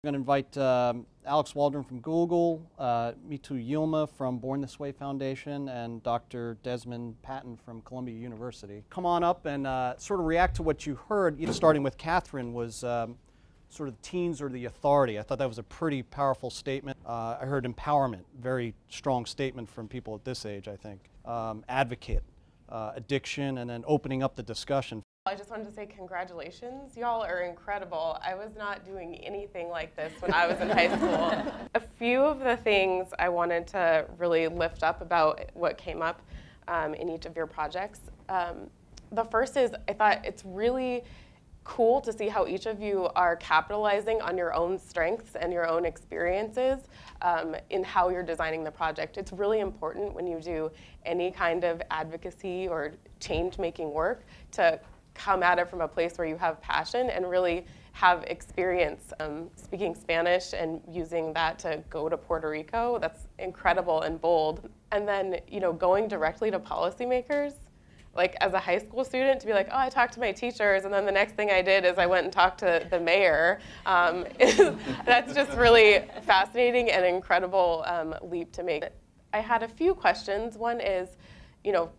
I'm going to invite Alex Waldron from Google, Mitu Yilma from Born This Way Foundation, and Dr. Desmond Patton from Columbia University. Come on up and sort of react to what you heard. Starting with Catherine was sort of teens or the authority. I thought that was a pretty powerful statement. I heard empowerment, very strong statement from people at this age, I think. Advocate, addiction, and then opening up the discussion. I just wanted to say congratulations. Y'all are incredible. I was not doing anything like this when I was in high school. A few of the things I wanted to really lift up about what came up in each of your projects. The first is I thought it's really cool to see how each of you are capitalizing on your own strengths and your own experiences in how you're designing the project. It's really important when you do any kind of advocacy or change-making work to come at it from a place where you have passion and really have experience speaking Spanish and using that to go to Puerto Rico. That's incredible and bold. And then, going directly to policymakers, like as a high school student, to be like, oh, I talked to my teachers, and then the next thing I did is I went and talked to the mayor. That's just really fascinating and incredible leap to make. I had a few questions. One is,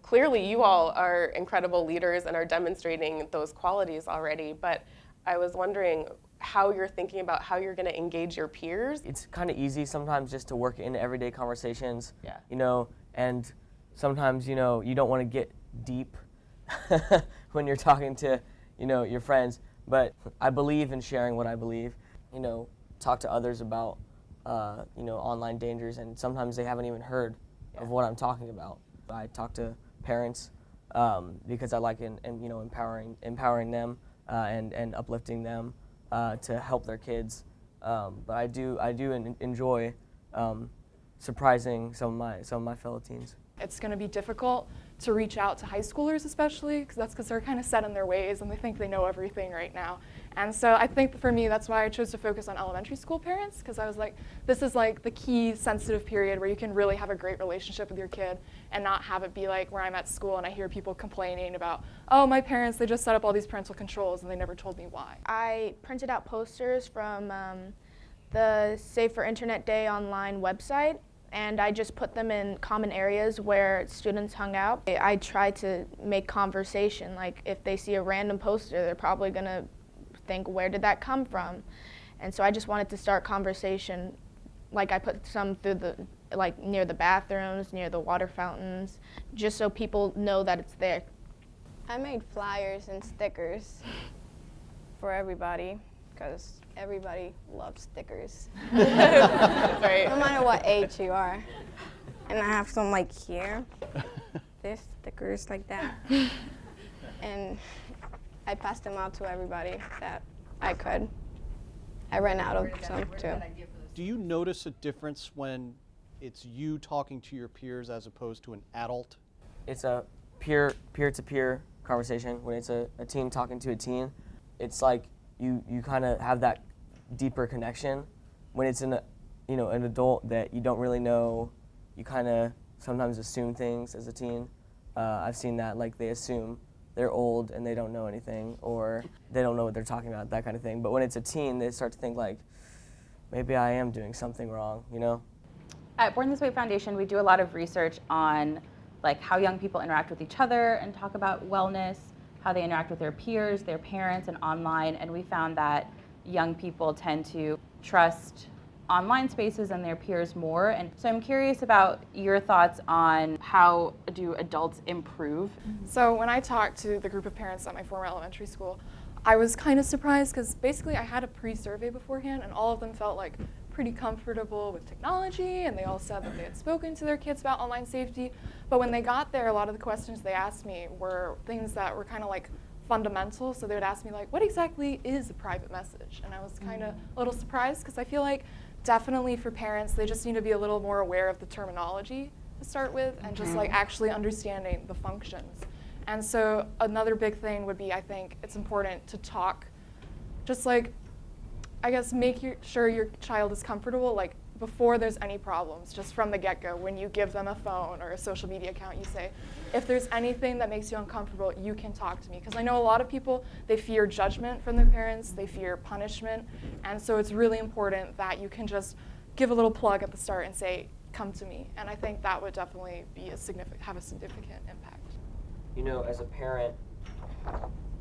clearly you all are incredible leaders and are demonstrating those qualities already, but I was wondering how you're thinking about how you're going to engage your peers. It's kind of easy sometimes just to work in everyday conversations, and sometimes, you don't want to get deep when you're talking to, your friends, but I believe in sharing what I believe, talk to others about, online dangers, and sometimes they haven't even heard of what I'm talking about. I talk to parents because I like empowering them and uplifting them to help their kids. But I do enjoy surprising some of my fellow teens. It's going to be difficult to reach out to high schoolers, especially because they're kind of set in their ways and they think they know everything right now. And so I think for me, that's why I chose to focus on elementary school parents, because I was like, this is like the key sensitive period where you can really have a great relationship with your kid and not have it be like where I'm at school and I hear people complaining about, oh, my parents, they just set up all these parental controls and they never told me why. I printed out posters from the Save for Internet Day online website, and I just put them in common areas where students hung out. I try to make conversation, like if they see a random poster, they're probably gonna think, where did that come from? And so I just wanted to start conversation, like I put some through near the bathrooms, near the water fountains, just so people know that it's there. I made flyers and stickers for everybody, because everybody loves stickers. Right. No matter what age you are. And I have some like here. There's stickers like that. And I passed them out to everybody that I could. I ran out of some too. Do you notice a difference when it's you talking to your peers as opposed to an adult? It's a peer-to-peer conversation. When it's a teen talking to a teen, it's like you kind of have that deeper connection. When it's an adult that you don't really know, you kind of sometimes assume things as a teen. I've seen that, like they assume they're old and they don't know anything, or they don't know what they're talking about, that kind of thing. But when it's a teen, they start to think like, maybe I am doing something wrong, At Born This Way Foundation, we do a lot of research on like how young people interact with each other and talk about wellness, how they interact with their peers, their parents, and online. And we found that young people tend to trust online spaces and their peers more. And so I'm curious about your thoughts on how do adults improve? So when I talked to the group of parents at my former elementary school, I was kind of surprised because basically I had a pre-survey beforehand and all of them felt like pretty comfortable with technology, and they all said that they had spoken to their kids about online safety. But when they got there, a lot of the questions they asked me were things that were kind of like fundamental. So they would ask me like, what exactly is a private message? And I was kind of a little surprised because I feel like definitely for parents, they just need to be a little more aware of the terminology to start with and just like actually understanding the functions. And so another big thing would be, I think it's important to talk, just like, I guess make sure your child is comfortable, like before there's any problems, just from the get-go, when you give them a phone or a social media account, you say, if there's anything that makes you uncomfortable, you can talk to me. Because I know a lot of people, they fear judgment from their parents, they fear punishment, and so it's really important that you can just give a little plug at the start and say, come to me. And I think that would definitely be have a significant impact. You know, as a parent,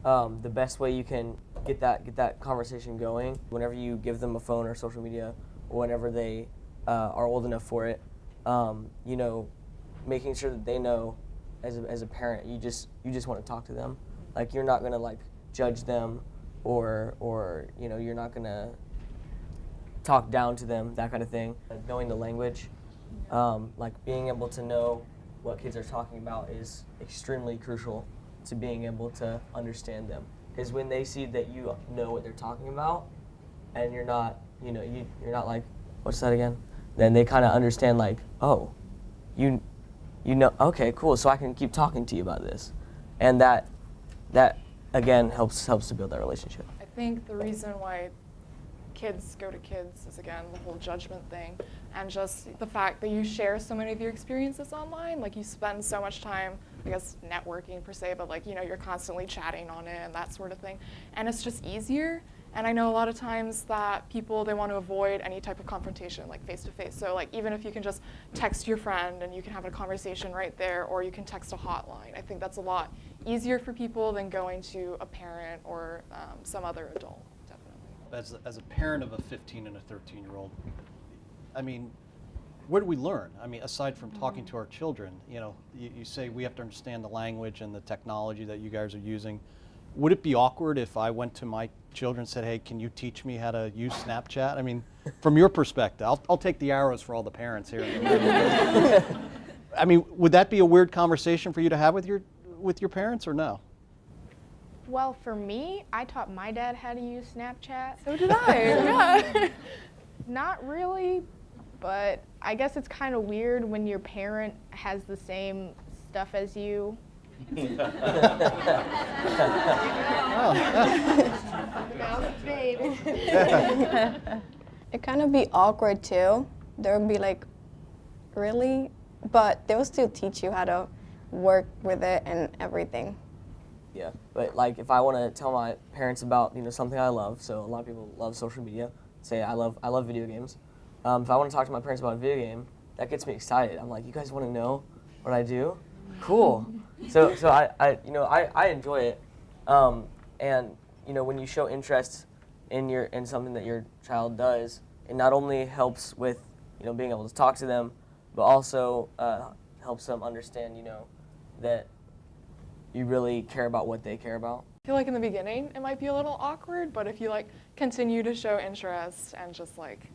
the best way you can get that conversation going, whenever you give them a phone or social media, or whenever they are old enough for it, you know, making sure that they know, as a parent, you just want to talk to them. Like, you're not gonna like judge them, or you know, you're not gonna talk down to them, that kind of thing. Knowing the language, like being able to know what kids are talking about is extremely crucial to being able to understand them. Because when they see that you know what they're talking about, and you're not, you know, you're not like, what's that again? Then they kind of understand, like, oh, you know, okay, cool. So I can keep talking to you about this, and that again helps to build that relationship. I think the reason why kids go to kids is, again, the whole judgment thing, and just the fact that you share so many of your experiences online. Like, you spend so much time, I guess, networking per se, but like, you know, you're constantly chatting on it and that sort of thing, and it's just easier. And I know a lot of times that people, they want to avoid any type of confrontation, like face to face. So like, even if you can just text your friend and you can have a conversation right there, or you can text a hotline, I think that's a lot easier for people than going to a parent or some other adult, definitely. As a parent of a 15 and a 13-year-old, I mean, where do we learn? I mean, aside from talking to our children, you know, you say we have to understand the language and the technology that you guys are using. Would it be awkward if I went to my children and said, hey, can you teach me how to use Snapchat? I mean, from your perspective, I'll take the arrows for all the parents here. I mean, would that be a weird conversation for you to have with your parents, or no? Well, for me, I taught my dad how to use Snapchat. So did I, yeah. Not really, but I guess it's kind of weird when your parent has the same stuff as you. It kind of be awkward too. There would be like, really? But they will still teach you how to work with it and everything. Yeah, but like if I want to tell my parents about, you know, something I love, so a lot of people love social media, say I love video games. If I want to talk to my parents about a video game, that gets me excited. I'm like, you guys want to know what I do? Cool. So I enjoy it, and you know, when you show interest in something that your child does, it not only helps with, you know, being able to talk to them, but also helps them understand, you know, that you really care about what they care about. I feel like in the beginning it might be a little awkward, but if you like continue to show interest and just like,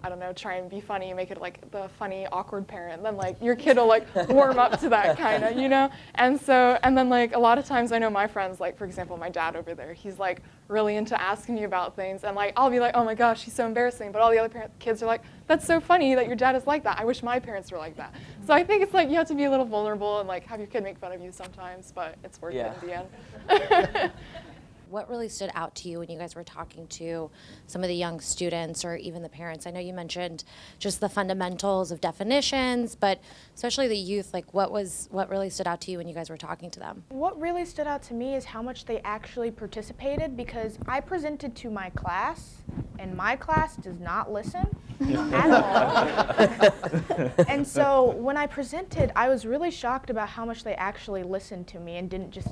I don't know, try and be funny, make it like the funny, awkward parent, then like your kid will like warm up to that kind of, you know? And then like a lot of times I know my friends, like for example, my dad over there, he's like really into asking me about things, and like I'll be like, oh my gosh, he's so embarrassing, but all the other kids are like, that's so funny that your dad is like that. I wish my parents were like that. So I think it's like you have to be a little vulnerable and like have your kid make fun of you sometimes, but it's worth it in the end. What really stood out to you when you guys were talking to some of the young students or even the parents? I know you mentioned just the fundamentals of definitions, but especially the youth, like what really stood out to you when you guys were talking to them? What really stood out to me is how much they actually participated, because I presented to my class, and my class does not listen at all. And so when I presented, I was really shocked about how much they actually listened to me and didn't just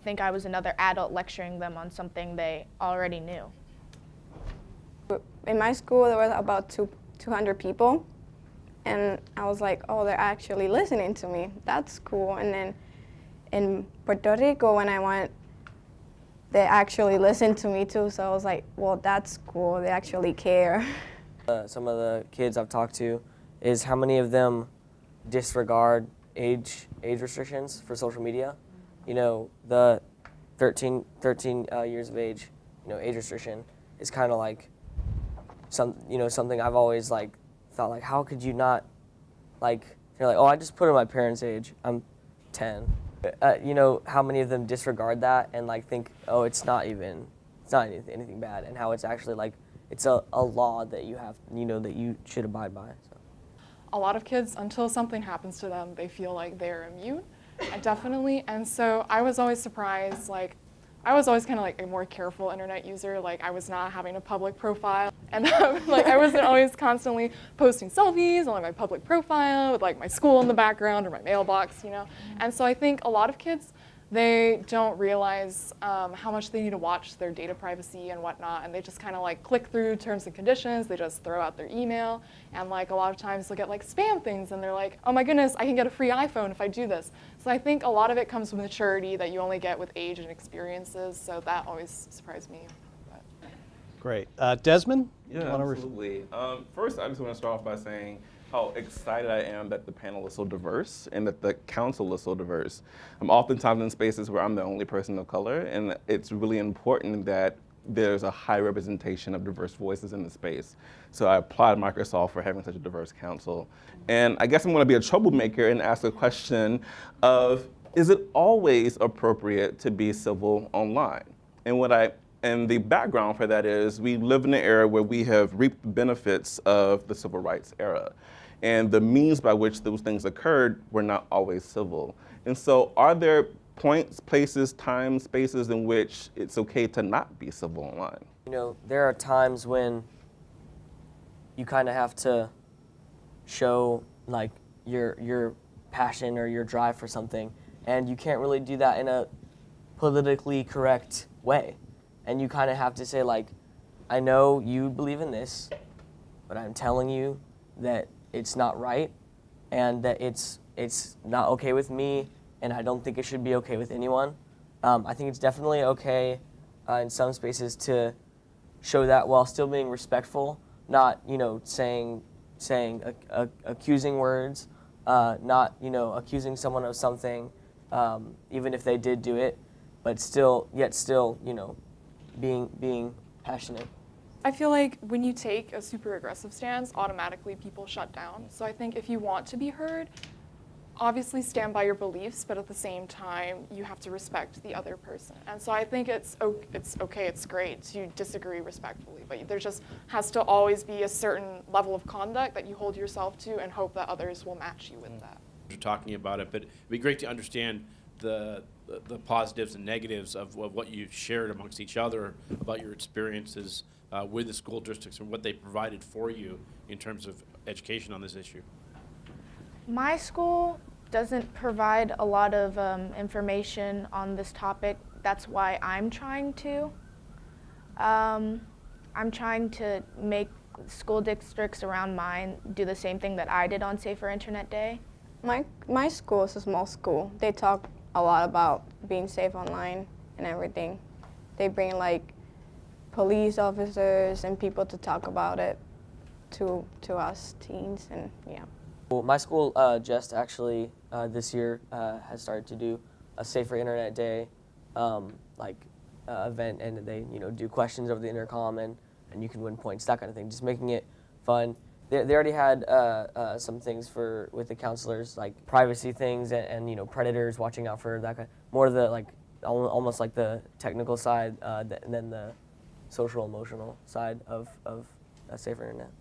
think I was another adult lecturing them on something they already knew. In my school, there was about 200 people, and I was like, oh, they're actually listening to me. That's cool. And then in Puerto Rico, when I went, they actually listened to me too, so I was like, well, that's cool. They actually care. Some of the kids I've talked to is how many of them disregard age restrictions for social media. You know, the 13 years of age, you know, age restriction is kind of like something I've always like thought, like, how could you not, like, you're like, oh, I just put in my parents' age, I'm 10. You know, how many of them disregard that and like think, oh, it's not anything bad, and how it's actually like it's a law that you have, that you should abide by. So. A lot of kids, until something happens to them, they feel like they're immune, definitely. And so I was always surprised, I was always kind of like a more careful internet user. Like I was not having a public profile, and I wasn't always constantly posting selfies on my public profile with like my school in the background or my mailbox, And so I think a lot of kids, they don't realize how much they need to watch their data privacy and whatnot, and they just kind of like click through terms and conditions. They just throw out their email, and like a lot of times they'll get like spam things, and they're like, oh my goodness, I can get a free iPhone if I do this. So I think a lot of it comes with maturity that you only get with age and experiences. So that always surprised me. But. Great, Desmond. Yeah, absolutely. First, I just want to start off by saying how excited I am that the panel is so diverse and that the council is so diverse. I'm oftentimes in spaces where I'm the only person of color, and it's really important that there's a high representation of diverse voices in the space. So I applaud Microsoft for having such a diverse council. And I guess I'm going to be a troublemaker and ask a question of, is it always appropriate to be civil online? And the background for that is we live in an era where we have reaped the benefits of the civil rights era. And the means by which those things occurred were not always civil. And so are there points, places, times, spaces in which it's okay to not be civil online? There are times when you kind of have to show like your passion or your drive for something, and you can't really do that in a politically correct way. And you kind of have to say like, I know you believe in this, but I'm telling you that it's not right, and that it's not okay with me, and I don't think it should be okay with anyone. I think it's definitely okay in some spaces to show that while still being respectful, not saying accusing words, not accusing someone of something, even if they did do it, but still being passionate. I feel like when you take a super aggressive stance, automatically people shut down. So I think if you want to be heard, obviously stand by your beliefs, but at the same time, you have to respect the other person. And so I think it's okay, it's great to disagree respectfully, but there just has to always be a certain level of conduct that you hold yourself to and hope that others will match you with that. You're talking about it, but it'd be great to understand the positives and negatives of what you've shared amongst each other about your experiences with the school districts and what they provided for you in terms of education on this issue. My school doesn't provide a lot of information on this topic. That's why I'm trying to. I'm trying to make school districts around mine do the same thing that I did on Safer Internet Day. My school is a small school. They talk a lot about being safe online and everything. They bring like police officers and people to talk about it to us teens, and yeah. Well, my school just actually this year has started to do a Safer Internet Day event, and they do questions over the intercom, and you can win points, that kind of thing, just making it fun. They already had some things with the counselors, like privacy things and predators, watching out for that kind, more of the almost like the technical side than the social emotional side of a safer internet.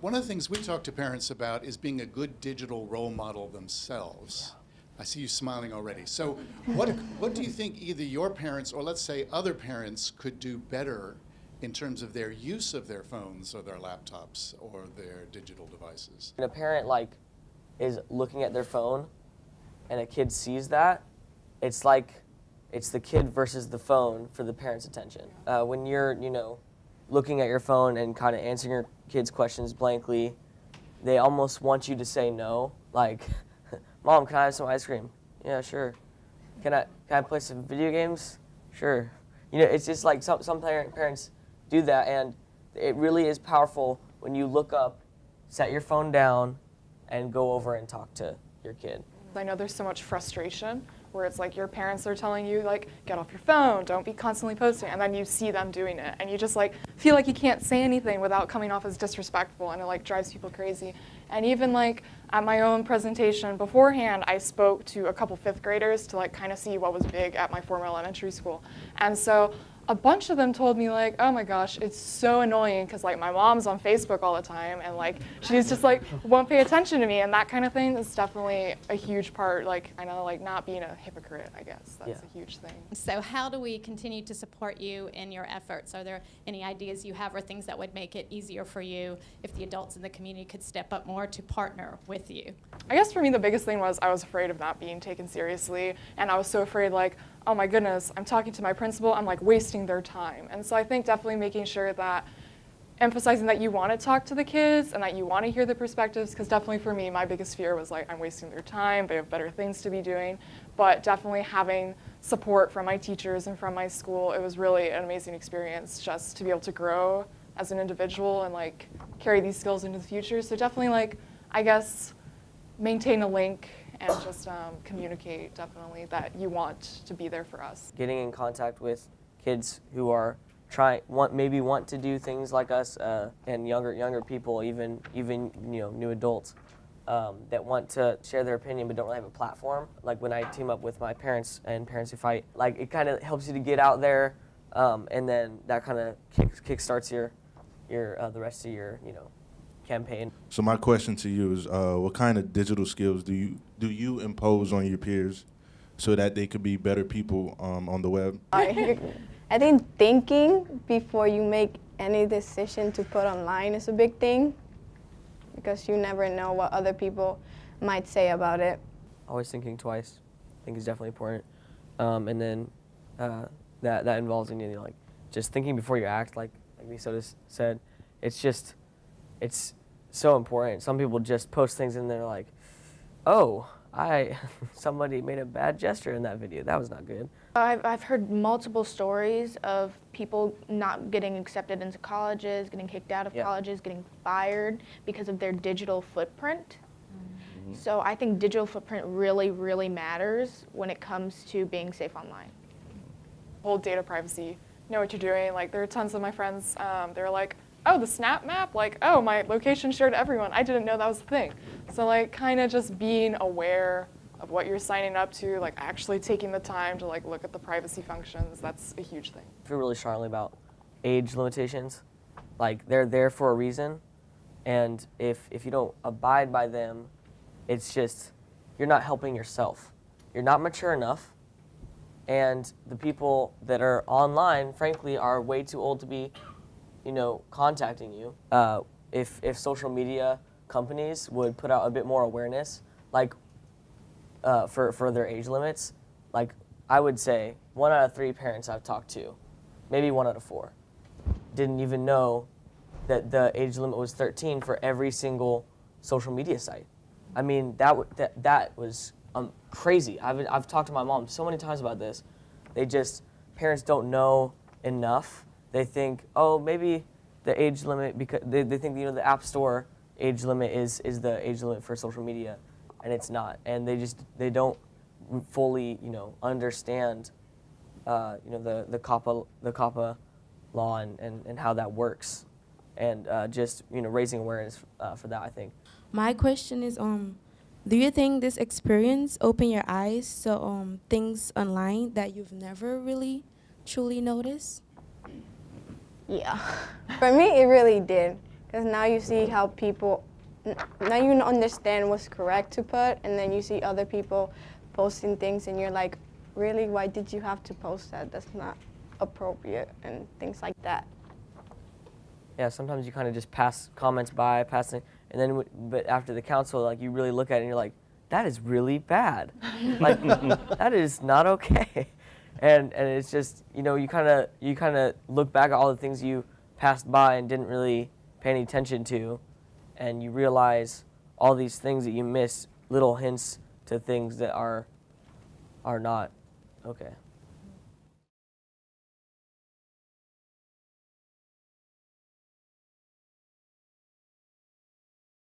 One of the things we talk to parents about is being a good digital role model themselves. I see you smiling already. So what do you think either your parents or let's say other parents could do better in terms of their use of their phones or their laptops or their digital devices? When a parent is looking at their phone and a kid sees that, it's like it's the kid versus the phone for the parent's attention. When you're looking at your phone and kind of answering your kids' questions blankly, they almost want you to say no. Like, Mom, can I have some ice cream? Yeah, sure. Can I play some video games? Sure. It's just like some parents do that, and it really is powerful when you look up, set your phone down, and go over and talk to your kid. I know there's so much frustration where it's like your parents are telling you get off your phone, don't be constantly posting, and then you see them doing it, and you just feel like you can't say anything without coming off as disrespectful, and it drives people crazy. And even at my own presentation beforehand, I spoke to a couple fifth graders to kind of see what was big at my former elementary school. And so a bunch of them told me like, oh my gosh, it's so annoying because like my mom's on Facebook all the time and like she's just like won't pay attention to me, and that kind of thing is definitely a huge part. Like I know, like not being a hypocrite, I guess that's a huge thing. So how do we continue to support you in your efforts? Are there any ideas you have or things that would make it easier for you if the adults in the community could step up more to partner with you? I guess for me the biggest thing was I was afraid of not being taken seriously, and I was so afraid like, oh my goodness, I'm talking to my principal, I'm like wasting their time. And so I think definitely making sure that emphasizing that you want to talk to the kids and that you want to hear the perspectives, because definitely for me, my biggest fear was like, I'm wasting their time, they have better things to be doing. But definitely having support from my teachers and from my school, it was really an amazing experience just to be able to grow as an individual and like carry these skills into the future. So definitely like, I guess, maintain a link and just communicate definitely that you want to be there for us. Getting in contact with kids who are maybe want to do things like us, and younger people, even new adults that want to share their opinion but don't really have a platform. Like when I team up with my parents and Parents Who Fight, like it kind of helps you to get out there, and then that kind of kickstarts your the rest of your campaign. So my question to you is, what kind of digital skills do you impose on your peers so that they could be better people on the web? I think thinking before you make any decision to put online is a big thing, because you never know what other people might say about it. Always thinking twice, I think is definitely important. And then that involves like just thinking before you act, like Misoda said. It's so important. Some people just post things and they're like, oh, somebody made a bad gesture in that video. That was not good. I've heard multiple stories of people not getting accepted into colleges, getting kicked out of colleges, getting fired because of their digital footprint. Mm-hmm. So I think digital footprint really, really matters when it comes to being safe online. Whole data privacy, know what you're doing. Like there are tons of my friends, they're like, oh, the Snap map? Like, oh, my location shared to everyone. I didn't know that was a thing. So like kind of just being aware of what you're signing up to, like actually taking the time to like look at the privacy functions, that's a huge thing. I feel really strongly about age limitations. Like they're there for a reason, and if you don't abide by them, it's just, you're not helping yourself. You're not mature enough, and the people that are online, frankly, are way too old to be contacting you. If social media companies would put out a bit more awareness, like for their age limits, like I would say 1 out of 3 parents I've talked to, maybe 1 out of 4, didn't even know that the age limit was 13 for every single social media site. I mean, that was crazy. I've talked to my mom so many times about this. Parents don't know enough. They think, oh, maybe the age limit, because they think the App Store age limit is the age limit for social media, and it's not. And they don't fully understand the COPPA law and how that works, and raising awareness for that, I think. My question is, do you think this experience opened your eyes to things online that you've never really truly noticed? Yeah, for me it really did, because now you see how now you understand what's correct to put, and then you see other people posting things and you're like, really, why did you have to post that? That's not appropriate, and things like that. Yeah, sometimes you kind of just pass comments by, and then but after the council, like you really look at it and you're like, that is really bad. Like that is not okay. And it's just, you kind of look back at all the things you passed by and didn't really pay any attention to, and you realize all these things that you missed, little hints to things that are not okay.